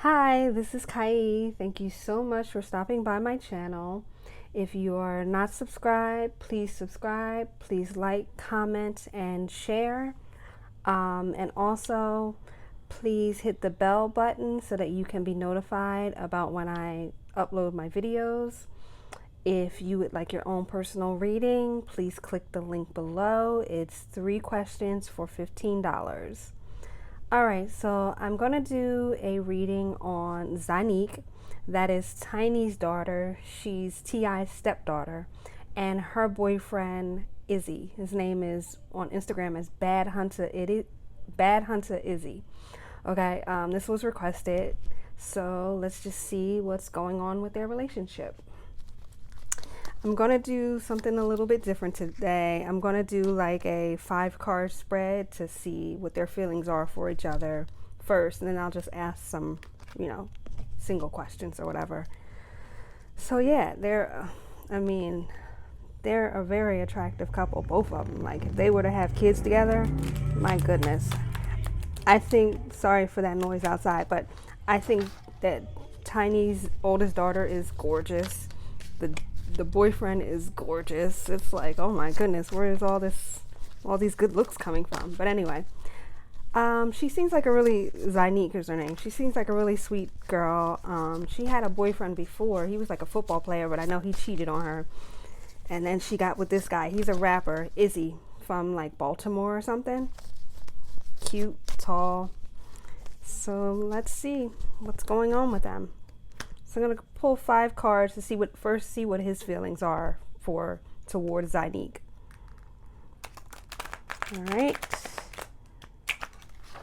Hi, this is Kai. Thank you so much for stopping by my channel. If you are not subscribed, please subscribe. Please like, comment, and share. And also, please hit the bell button so that you can be notified about when I upload my videos. If you would like your own personal reading, please click the link below. It's 3 questions for $15. Alright, so I'm going to do a reading on Zonnique. That is Tiny's daughter. She's T.I.'s stepdaughter. And her boyfriend, Izzy. His name is on Instagram as Bandhunta Izzy. Okay, this was requested. So let's just see what's going on with their relationship. I'm going to do something a little bit different today. I'm going to do like a 5-card spread to see what their feelings are for each other first. And then I'll just ask some, single questions or whatever. So yeah, they're a very attractive couple, both of them. Like if they were to have kids together, my goodness. I think, sorry for that noise outside, but I think that Tiny's oldest daughter is gorgeous. The boyfriend is gorgeous. It's like, oh my goodness, where is all these good looks coming from? But anyway, she seems like Zonnique is her name. She seems like a really sweet girl. She had a boyfriend before. He was like a football player, but I know he cheated on her. And then she got with this guy. He's a rapper, Izzy, from like Baltimore or something. Cute, tall. So let's see what's going on with them. So I'm going to pull 5 cards to see what his feelings are towards Zonnique. All right.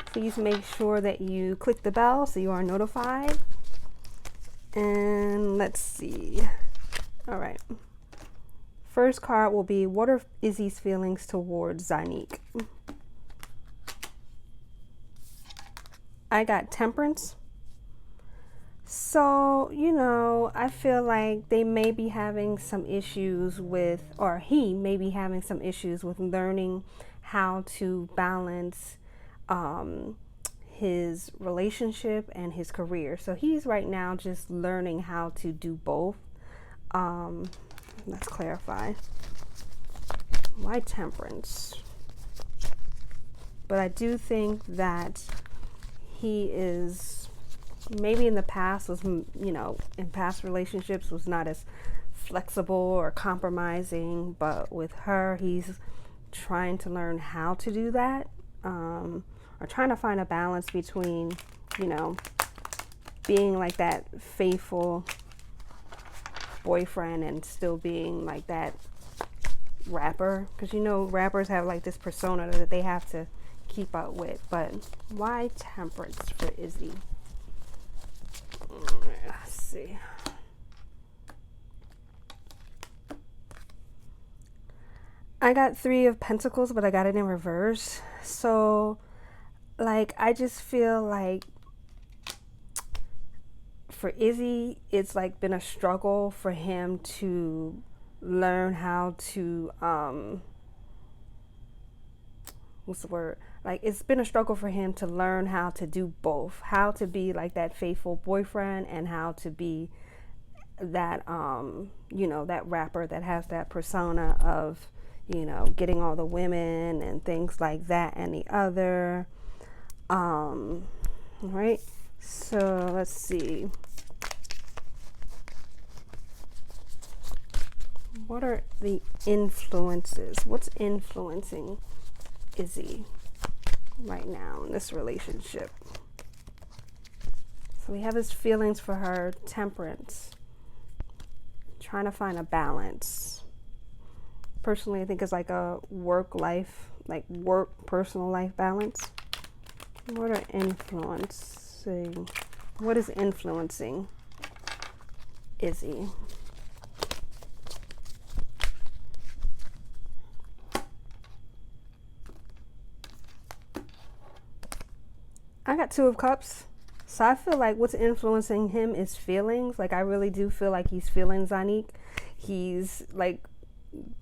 Please make sure that you click the bell so you are notified. And let's see. All right. First card will be, what are Izzy's feelings towards Zonnique? I got Temperance. So, I feel like they may be having some issues with, or he may be having some issues with learning how to balance his relationship and his career. So he's right now just learning how to do both. Let's clarify. Why Temperance? But I do think that he is, maybe in the past in past relationships was not as flexible or compromising, but with her, he's trying to learn how to do that, or trying to find a balance between, being like that faithful boyfriend and still being like that rapper, because rappers have like this persona that they have to keep up with. But why Temperance for Izzy? Let's see. I got 3 of Pentacles, but I got it in reverse. So, like, I just feel like for Izzy, it's like been a struggle for him to learn how to, what's the word? Like, it's been a struggle for him to learn how to do both, how to be like that faithful boyfriend and how to be that, that rapper that has that persona of, getting all the women and things like that and the other. Right. So let's see. What are the influences? What's influencing Izzy right now in this relationship? So we have his feelings for her, Temperance, trying to find a balance. Personally, I think it's like a work-personal life balance. What is influencing Izzy? I got 2 of Cups. So I feel like what's influencing him is feelings. Like, I really do feel like he's feeling Zonnique. He's like,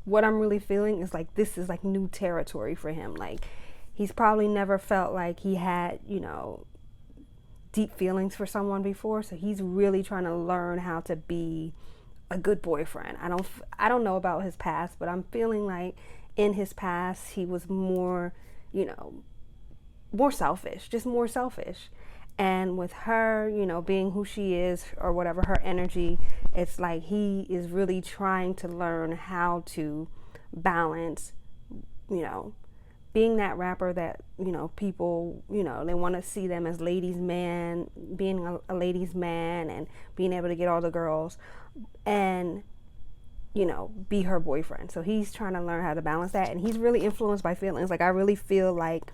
what I'm really feeling is like, this is like new territory for him. Like, he's probably never felt like he had, deep feelings for someone before, so he's really trying to learn how to be a good boyfriend. I don't know about his past, but I'm feeling like in his past he was more, you know, more selfish, just more selfish. And with her, you know, being who she is or whatever, her energy, it's like he is really trying to learn how to balance, you know, being that rapper that, you know, people, you know, they want to see them as ladies' man, being a ladies' man and being able to get all the girls and, you know, be her boyfriend. So he's trying to learn how to balance that, and he's really influenced by feelings. Like, I really feel like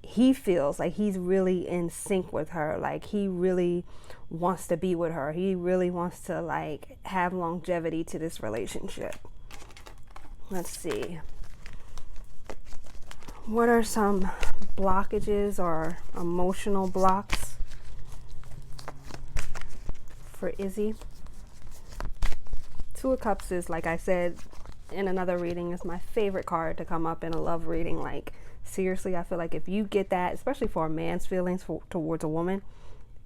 he feels like he's really in sync with her. Like, he really wants to be with her. He really wants to, like, have longevity to this relationship. Let's see. What are some blockages or emotional blocks for Izzy? Two of Cups is, like I said in another reading, is my favorite card to come up in a love reading. Like, seriously, I feel like if you get that, especially for a man's feelings towards a woman,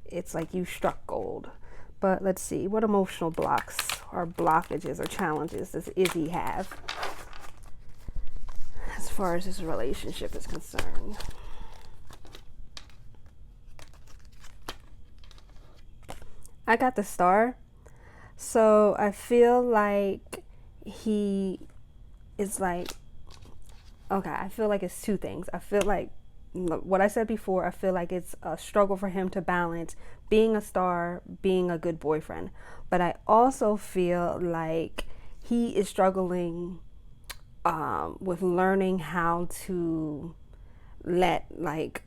it's like you struck gold. But let's see, what emotional blocks or blockages or challenges does Izzy have as far as this relationship is concerned? I got the Star. So I feel like he is like, okay, I feel like it's two things. I feel like what I said before, I feel like it's a struggle for him to balance being a star, being a good boyfriend. But I also feel like he is struggling with learning how to let, like,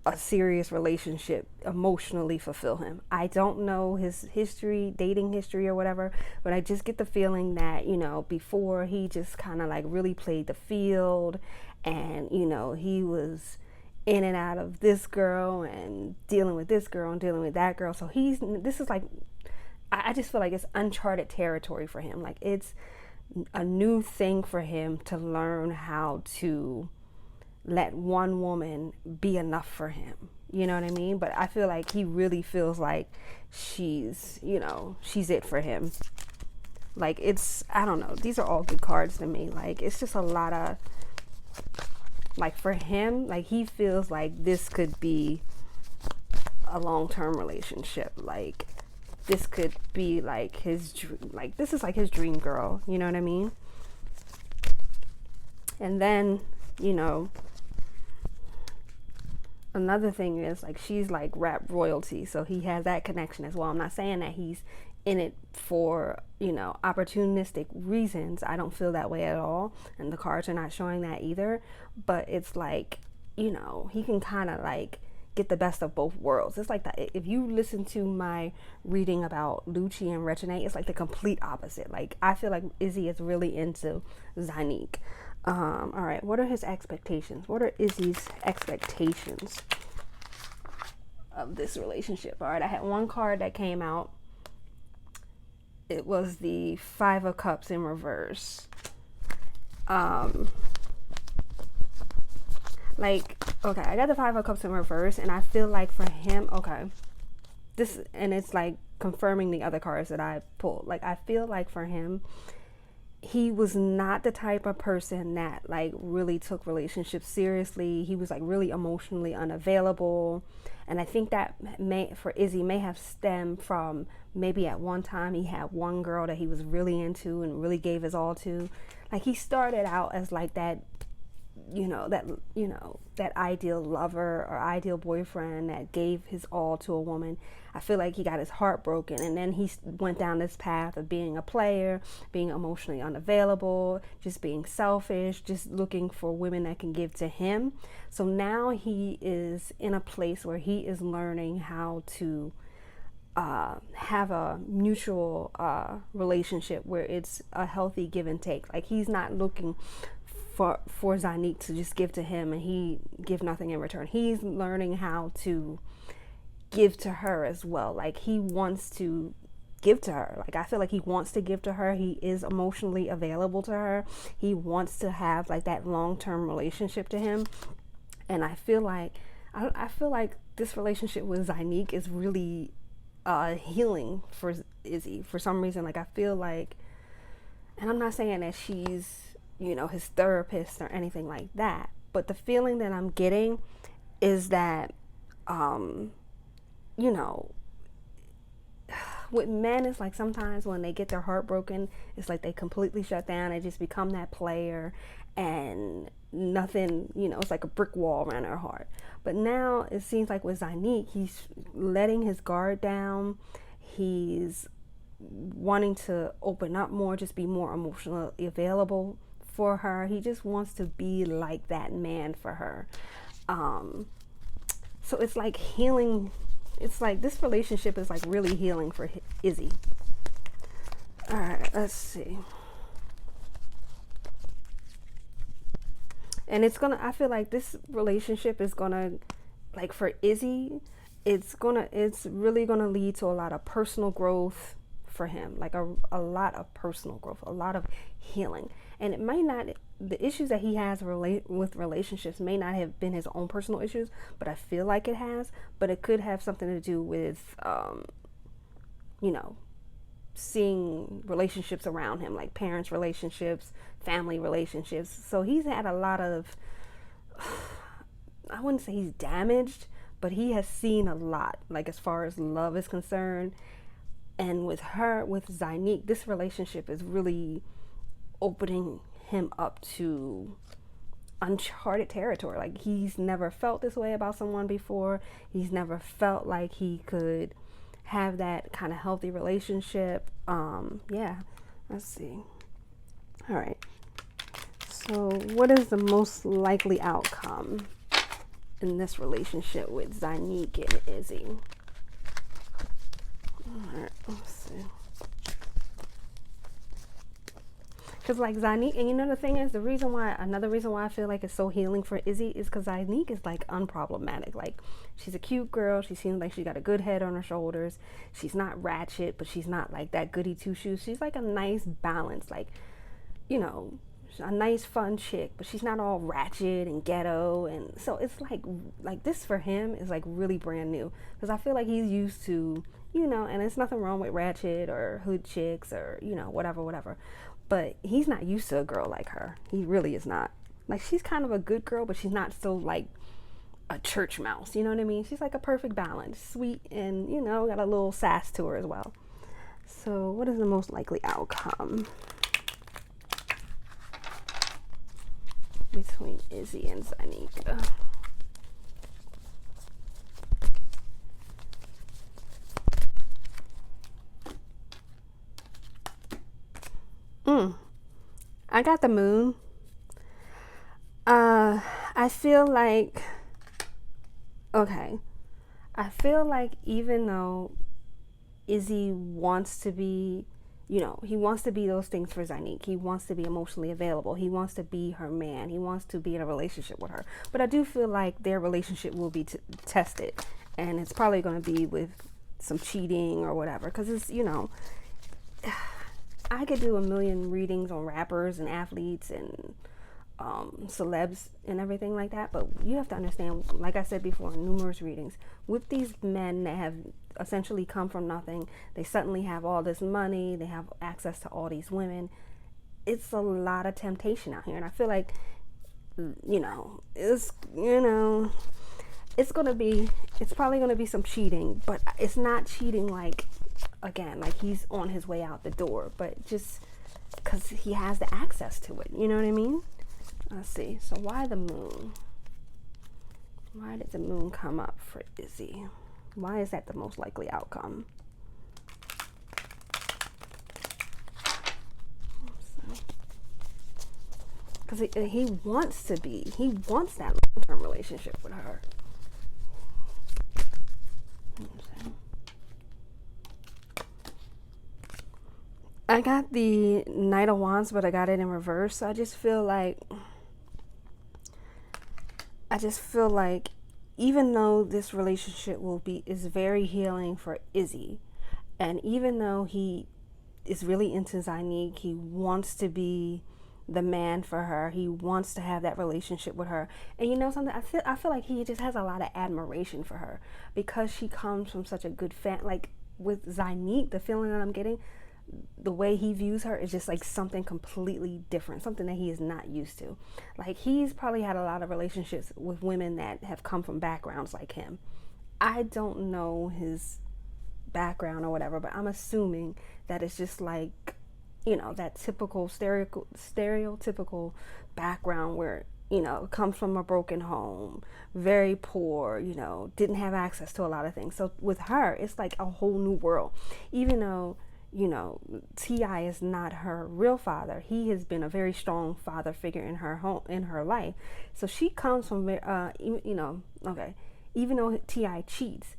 a serious relationship emotionally fulfill him. I don't know his history, dating history or whatever, but I just get the feeling that, you know, before he just kind of like really played the field, and, you know, he was in and out of this girl and dealing with this girl and dealing with that girl. So this is like, I just feel like it's uncharted territory for him. Like, it's a new thing for him to learn how to let one woman be enough for him. You know what I mean? But I feel like he really feels like she's, you know, she's it for him. Like, it's, I don't know. These are all good cards to me. Like, it's just a lot of, like, for him, like, he feels like this could be a long-term relationship. Like, this could be like his dream. Like, this is like his dream girl. You know what I mean? And then, you know, another thing is, like, she's like rap royalty, so he has that connection as well. I'm not saying that he's in it for, you know, opportunistic reasons. I don't feel that way at all, and the cards are not showing that either. But it's like, you know, he can kind of like get the best of both worlds. It's like that. If you listen to my reading about Lucci and Regine, it's like the complete opposite. Like, I feel like Izzy is really into Zonnique. All right, what are his expectations? What are Izzy's expectations of this relationship? All right, I had one card that came out. It was the Five of Cups in reverse. Like, okay, I got the Five of Cups in reverse, and I feel like for him, okay, this, and it's like confirming the other cards that I pulled. Like, I feel like for him, he was not the type of person that, like, really took relationships seriously. He was like really emotionally unavailable. And I think that for Izzy may have stemmed from maybe at one time he had one girl that he was really into and really gave his all to. Like, he started out as like that, that ideal lover or ideal boyfriend that gave his all to a woman. I feel like he got his heart broken, and then he went down this path of being a player, being emotionally unavailable, just being selfish, just looking for women that can give to him. So now he is in a place where he is learning how to have a mutual relationship where it's a healthy give and take. Like, he's not looking for Zonnique to just give to him and he give nothing in return. He's learning how to give to her as well. Like, he wants to give to her. Like, I feel like he wants to give to her. He is emotionally available to her. He wants to have like that long-term relationship to him. And I feel like this relationship with Zonnique is really healing for Izzy for some reason. Like, I feel like, and I'm not saying that she's, his therapist or anything like that, but the feeling that I'm getting is that, you know, with men, it's like sometimes when they get their heart broken, it's like they completely shut down. They just become that player, and nothing, it's like a brick wall around their heart. But now it seems like with Zonnique, he's letting his guard down. He's wanting to open up more, just be more emotionally available for her. He just wants to be like that man for her. So it's like healing. It's like this relationship is like really healing for Izzy. All right, let's see. And I feel like this relationship is gonna, like for Izzy, it's really gonna lead to a lot of personal growth for him, like a lot of personal growth, a lot of healing. And it might not, the issues that he has with relationships may not have been his own personal issues, but I feel like it has. But it could have something to do with, seeing relationships around him, like parents' relationships, family relationships. So he's had a lot of, I wouldn't say he's damaged, but he has seen a lot, like as far as love is concerned. And with Zonnique, this relationship is really opening him up to uncharted territory. Like, he's never felt this way about someone before. He's never felt like he could have that kind of healthy relationship. Yeah, let's see. All right. So what is the most likely outcome in this relationship with Zonnique and Izzy? All right, let's see. Because like Zonnique, and the thing is, another reason why I feel like it's so healing for Izzy is because Zonnique is like unproblematic. Like, she's a cute girl. She seems like she got a good head on her shoulders. She's not ratchet, but she's not like that goody two shoes. She's like a nice balance, like, a nice fun chick, but she's not all ratchet and ghetto. And so it's like this for him is like really brand new, because I feel like he's used to, and there's nothing wrong with ratchet or hood chicks or, whatever. But he's not used to a girl like her. He really is not. Like, she's kind of a good girl, but she's not so like a church mouse. You know what I mean? She's like a perfect balance. Sweet and, got a little sass to her as well. So what is the most likely outcome between Izzy and Zonnique? I got the moon. I feel like, even though Izzy wants to be, he wants to be those things for Zonnique. He wants to be emotionally available. He wants to be her man. He wants to be in a relationship with her. But I do feel like their relationship will be tested. And it's probably going to be with some cheating or whatever. Because it's, I could do a million readings on rappers and athletes and celebs and everything like that, but you have to understand, like I said before in numerous readings, with these men that have essentially come from nothing, they suddenly have all this money, they have access to all these women. It's a lot of temptation out here, and I feel like, it's probably gonna be some cheating, but it's not cheating like, again, like he's on his way out the door, but just because he has the access to it. You know what I mean? Let's see. So why the moon? Why did the moon come up for Izzy? Why is that the most likely outcome? Because he wants that long-term relationship with her. I got the Knight of Wands, but I got it in reverse. So I just feel like even though this relationship is very healing for Izzy, and even though he is really into Zonnique, he wants to be, the man for her. He wants to have that relationship with her. And you know something? I feel like he just has a lot of admiration for her because she comes from such a good like with Zonnique, the feeling that I'm getting, the way he views her is just like something completely different, something that he is not used to. Like he's probably had a lot of relationships with women that have come from backgrounds like him. I don't know his background or whatever, but I'm assuming that it's just like, that typical stereotypical background where, comes from a broken home, very poor, didn't have access to a lot of things. So with her, it's like a whole new world. Even though, T.I. is not her real father, he has been a very strong father figure in her home, in her life. So she comes from, okay, even though T.I. cheats,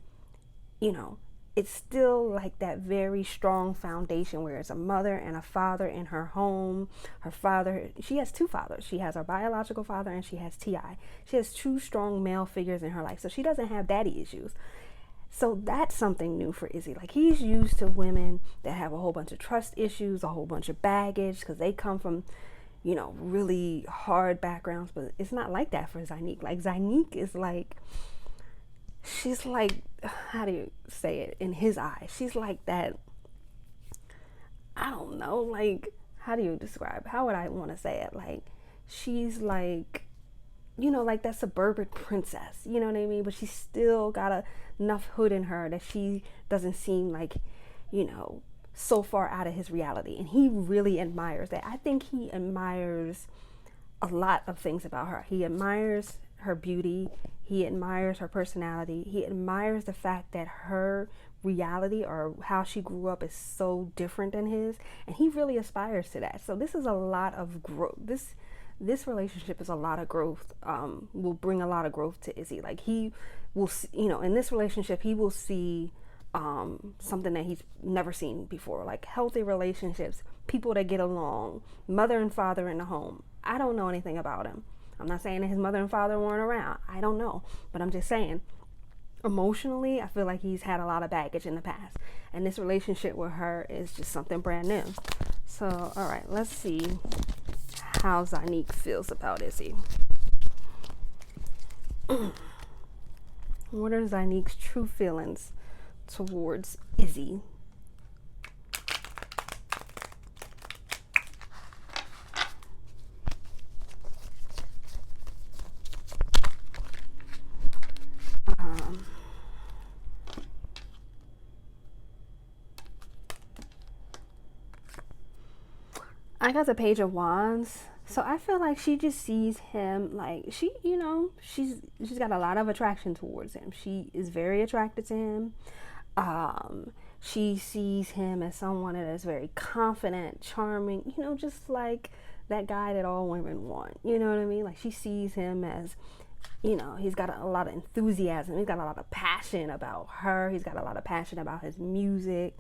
it's still like that very strong foundation where it's a mother and a father in her home. Her father, she has two fathers. She has her biological father and she has T.I. She has two strong male figures in her life. So she doesn't have daddy issues. So that's something new for Izzy. Like he's used to women that have a whole bunch of trust issues, a whole bunch of baggage because they come from, really hard backgrounds. But it's not like that for Zonnique. Like Zonnique is like, she's like, how do you say it in his eyes? She's like that, I don't know, like, how do you describe, how would I want to say it? Like, she's like, like that suburban princess, you know what I mean? But she's still got enough hood in her that she doesn't seem like, so far out of his reality. And he really admires that. I think he admires a lot of things about her. He admires her beauty. He admires her personality. He admires the fact that her reality or how she grew up is so different than his, and he really aspires to that. So this is a lot of growth. This relationship is a lot of growth. Will bring a lot of growth to Izzy. Like he will, in this relationship, he will see something that he's never seen before, like healthy relationships, people that get along, mother and father in the home. I don't know anything about him. I'm not saying that his mother and father weren't around. I don't know. But I'm just saying, emotionally, I feel like he's had a lot of baggage in the past. And this relationship with her is just something brand new. So, all right, let's see how Zonnique feels about Izzy. What are Zonnique's true feelings towards Izzy? I got the Page of Wands. So I feel like she just sees him like she's got a lot of attraction towards him. She is very attracted to him. She sees him as someone that is very confident, charming, just like that guy that all women want. You know what I mean? Like she sees him as, he's got a lot of enthusiasm. He's got a lot of passion about her. He's got a lot of passion about his music.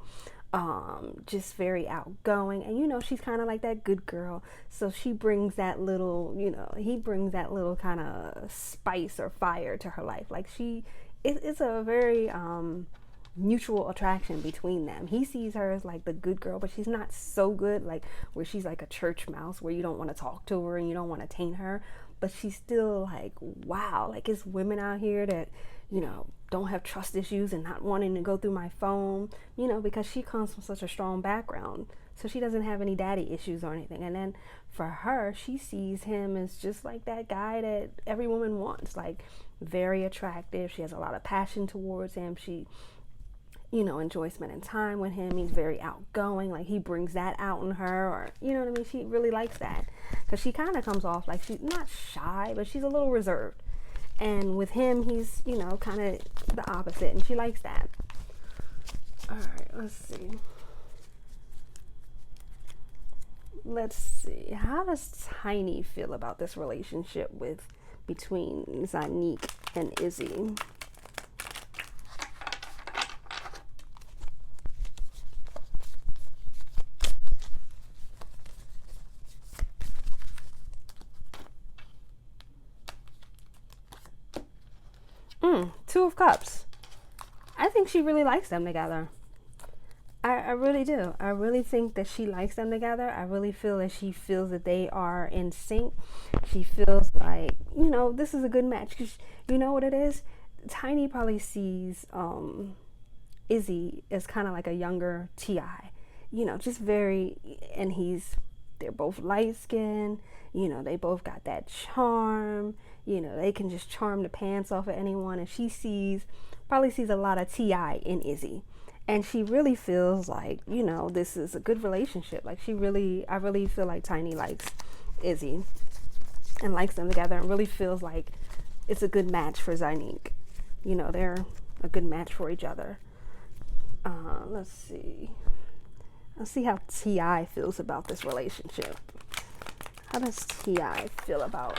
Just very outgoing, and she's kind of like that good girl, so she brings that little, he brings that little kind of spice or fire to her life. Like it's a very mutual attraction between them. He sees her as like the good girl, but she's not so good, like where she's like a church mouse where you don't want to talk to her and you don't want to taint her, but she's still like, wow, like it's women out here that don't have trust issues and not wanting to go through my phone, because she comes from such a strong background. So she doesn't have any daddy issues or anything. And then for her, she sees him as just like that guy that every woman wants, like very attractive. She has a lot of passion towards him. She, enjoys spending time with him. He's very outgoing. Like he brings that out in her, or, what I mean? She really likes that because she kind of comes off like she's not shy, but she's a little reserved. And with him, he's, kind of the opposite, and she likes that. All right, let's see. How does Tiny feel about this relationship between Zonnique and Izzy? Two of Cups. I think she really likes them together. I really do. I really think that she likes them together. I really feel that she feels that they are in sync. She feels like, this is a good match. 'Cause you know what it is? Tiny probably sees Izzy as kind of like a younger T.I. Just very, and they're both light skinned. They both got that charm. They can just charm the pants off of anyone. And she probably sees a lot of T.I. in Izzy. And she really feels like, this is a good relationship. Like I really feel like Tiny likes Izzy and likes them together and really feels like it's a good match for Zonnique. They're a good match for each other. Let's see. Let's see how T.I. feels about this relationship. How does T.I. feel about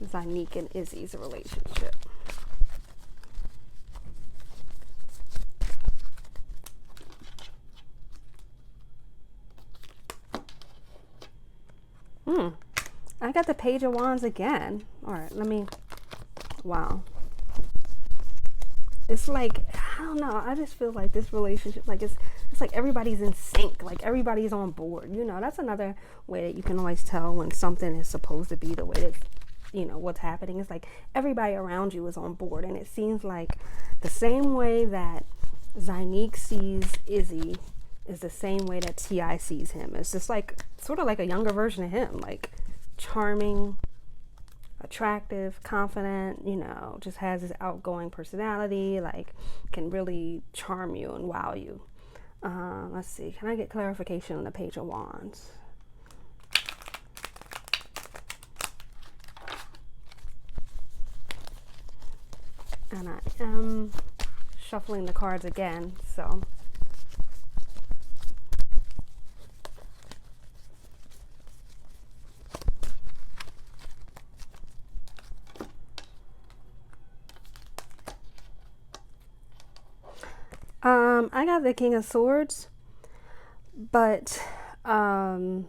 Zonnique and Izzy's relationship? I got the Page of Wands again. All right, wow. It's like, I don't know, I just feel like this relationship, like it's like everybody's in sync, like everybody's on board. That's another way that you can always tell when something is supposed to be the way that, what's happening. It's like everybody around you is on board. And it seems like the same way that Zonnique sees Izzy is the same way that T.I. sees him. It's just like, sort of like a younger version of him, like charming, attractive, confident, just has this outgoing personality, like can really charm you and wow you. Let's see, can I get clarification on the Page of Wands? And I am shuffling the cards again, so I got the King of Swords, but, and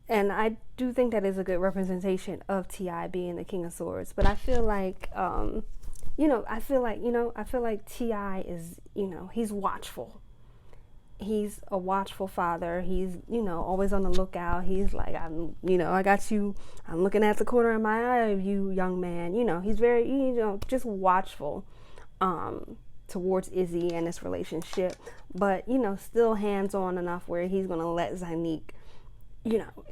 I do think that is a good representation of T.I. being the King of Swords, but I feel like, I feel like T.I. is, he's watchful. He's a watchful father. He's, always on the lookout. He's like, I got you. I'm looking at the corner of my eye of you, young man. He's very, just watchful towards Izzy and this relationship. But, still hands-on enough where he's going to let Zonnique,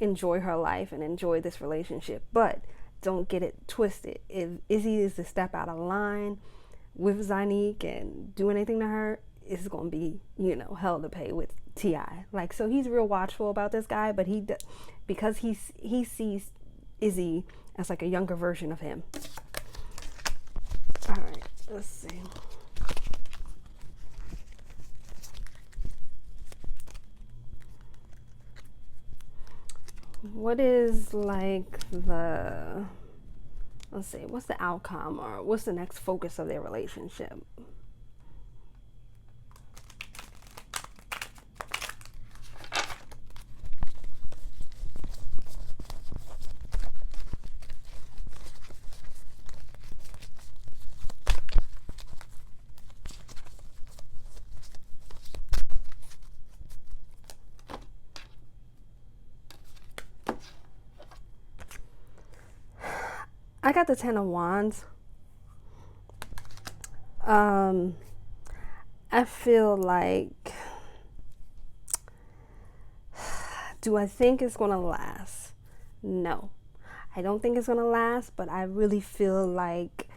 enjoy her life and enjoy this relationship. But don't get it twisted. If Izzy is to step out of line with Zonnique and do anything to her, it's going to be, hell to pay with T.I. Like, so he's real watchful about this guy, but because he sees Izzy as like a younger version of him. All right, let's see. What is like let's see, what's the outcome or what's the next focus of their relationship? I got the Ten of Wands. I feel like, do I think it's going to last? No, I don't think it's going to last, but I really feel like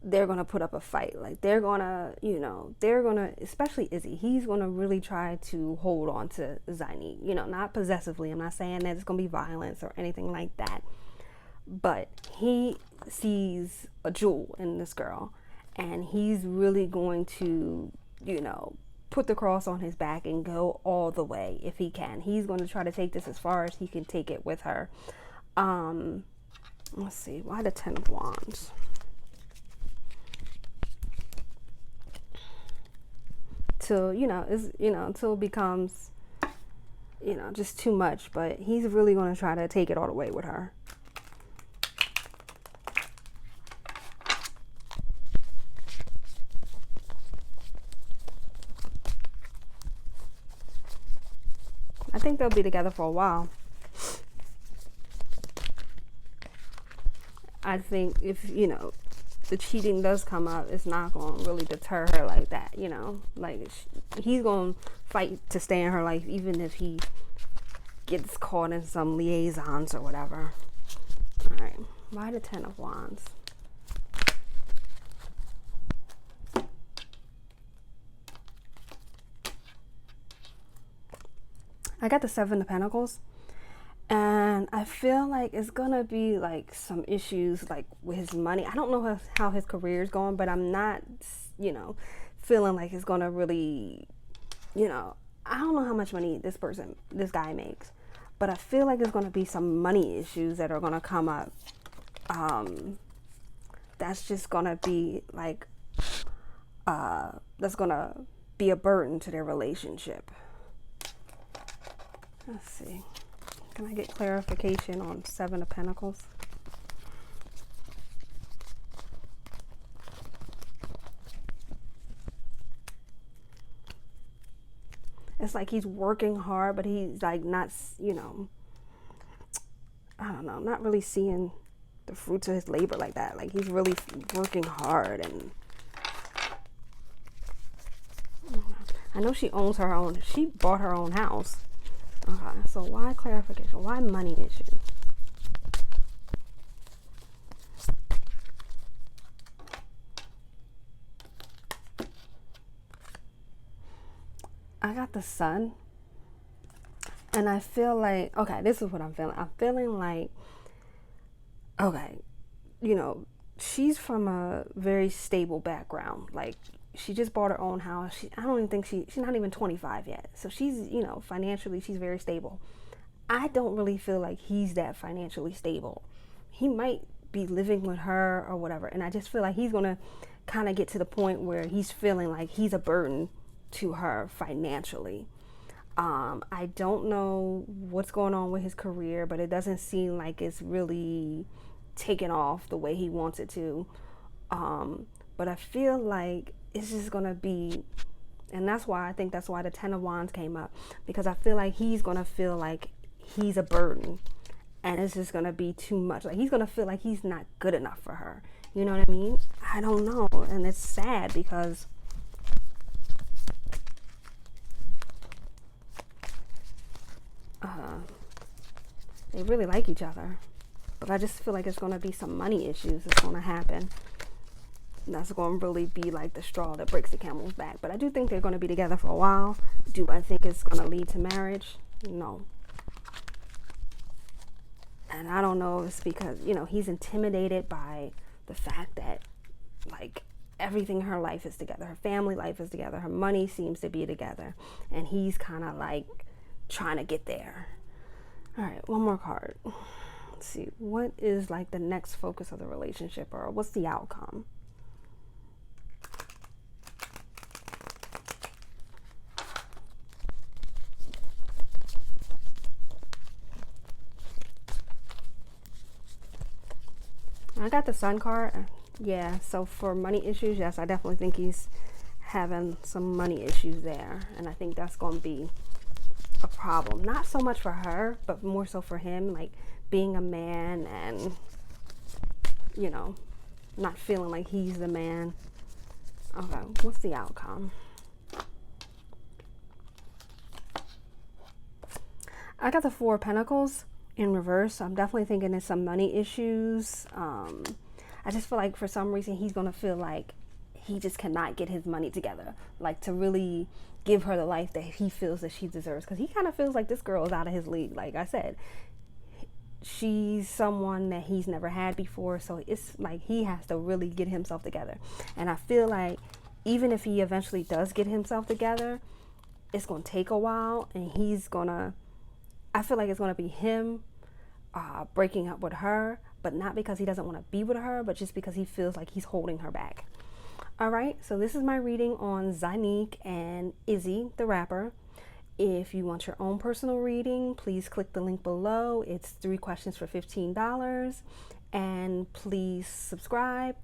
they're going to put up a fight. Like they're going to, especially Izzy, he's going to really try to hold on to Zonnique, not possessively. I'm not saying that it's going to be violence or anything like that. But he sees a jewel in this girl, and he's really going to, put the cross on his back and go all the way if he can. He's going to try to take this as far as he can take it with her. Let's see, why the Ten of Wands? Till, until it becomes, just too much. But he's really going to try to take it all the way with her. I think they'll be together for a while. I think if, you know, the cheating does come up, it's not going to really deter her like that, you know. Like, he's going to fight to stay in her life, even if he gets caught in some liaisons or whatever. All right. Why the 10 of Wands? I got the 7 of Pentacles. And I feel like it's going to be like some issues like with his money. I don't know how his career is going, but I'm not, you know, feeling like it's going to really, you know, I don't know how much money this guy makes, but I feel like there's going to be some money issues that are going to come up. That's just going to be like, that's going to be a burden to their relationship. Let's see. Can I get clarification on 7 of Pentacles? It's like he's working hard, but he's like not, you know, I don't know, not really seeing the fruits of his labor like that. Like he's really working hard, and I know she owns her own, she bought her own house. Okay, so why clarification? Why money issues? I got the Sun. And I feel like, okay, this is what I'm feeling. I'm feeling like, okay, you know, she's from a very stable background. Like, she just bought her own house. I don't even think she's not even 25 yet. So she's, you know, financially, she's very stable. I don't really feel like he's that financially stable. He might be living with her or whatever. And I just feel like he's going to kind of get to the point where he's feeling like he's a burden to her financially. I don't know what's going on with his career, but it doesn't seem like it's really taken off the way he wants it to. But I feel like it's just going to be, and that's why the 10 of Wands came up, because I feel like he's going to feel like he's a burden, and it's just going to be too much. Like he's going to feel like he's not good enough for her. You know what I mean? I don't know. And it's sad because they really like each other. But I just feel like it's going to be some money issues that's going to happen. And that's going to really be like the straw that breaks the camel's back. But I do think they're going to be together for a while. Do I think it's going to lead to marriage? No. And I don't know if it's because, you know, he's intimidated by the fact that, like, everything in her life is together. Her family life is together. Her money seems to be together. And he's kind of like trying to get there. All right, one more card. Let's see. What is like the next focus of the relationship, or what's the outcome? I got the Sun card. Yeah, so for money issues, yes, I definitely think he's having some money issues there. And I think that's going to be a problem. Not so much for her, but more so for him, like being a man and, you know, not feeling like he's the man. Okay, what's the outcome? I got the 4 of Pentacles in reverse. I'm definitely thinking there's some money issues. I just feel like for some reason he's going to feel like he just cannot get his money together, like to really give her the life that he feels that she deserves, because he kind of feels like this girl is out of his league. Like I said, she's someone that he's never had before, so it's like he has to really get himself together. And I feel like even if he eventually does get himself together, it's going to take a while, and I feel like it's going to be him breaking up with her, but not because he doesn't want to be with her, but just because he feels like he's holding her back. All right, so this is my reading on Zonnique and Izzy, the rapper. If you want your own personal reading, please click the link below. It's 3 questions for $15. And please subscribe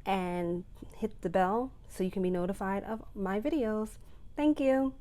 and hit the bell so you can be notified of my videos. Thank you.